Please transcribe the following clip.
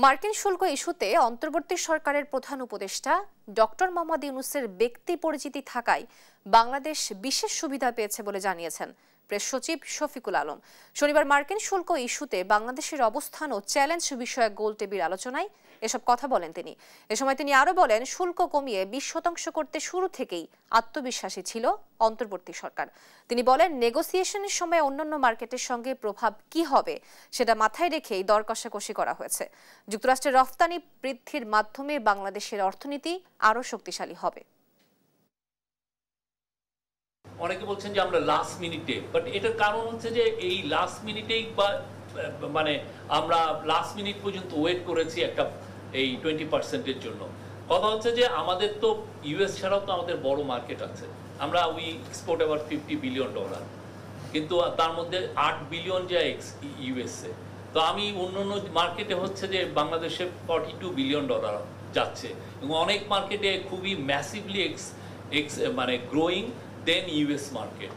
মার্কিন শুল্ক ইস্যুতে অন্তর্বর্তী সরকারের প্রধান উপদেষ্টা ডক্টর মোহাম্মদ ইউনূসের ব্যক্তি পরিচিতি থাকায় বাংলাদেশ বিশেষ সুবিধা পেয়েছে বলে জানিয়েছেন প্রেস সচিব শফিকুল আলম। শনিবার মার্কিন শুল্ক ইস্যুতে বাংলাদেশের অবস্থান ও চ্যালেঞ্জ বিষয়ক গোলটেবিল আলোচনায় এসব কথা বলেন তিনি। এ সময় তিনি আরও বলেন, শুল্ক কমিয়ে 20% করতে শুরু থেকেই আত্মবিশ্বাসী ছিল অন্তর্বর্তী সরকার। তিনি বলেন, নেগোসিয়েশনের সময় অন্যান্য মার্কেটের সঙ্গে প্রভাব কি হবে সেটা মাথায় রেখেই দর কষাকষি করা হয়েছে। যুক্তরাষ্ট্রের রফতানি বৃদ্ধির মাধ্যমে বাংলাদেশের অর্থনীতি আরও শক্তিশালী হবে। অনেকে বলছেন যে আমরা লাস্ট মিনিটে, বাট এটার কারণ হচ্ছে যে এই লাস্ট মিনিটেই মানে আমরা লাস্ট মিনিট পর্যন্ত ওয়েট করেছি একটা এই 20%-এর জন্য। কথা হচ্ছে যে আমাদের তো ইউএস ছাড়াও তো আমাদের বড় মার্কেট আছে, আমরা উই এক্সপোর্ট আবার $50 বিলিয়ন, কিন্তু তার মধ্যে $8 বিলিয়ন যায় ইউএসএ। তো আমি অন্য মার্কেটে হচ্ছে যে বাংলাদেশে $42 বিলিয়ন যাচ্ছে, এবং অনেক মার্কেটে খুবই ম্যাসিভলি মানে গ্রোয়িং দেন ইউএস মার্কেট।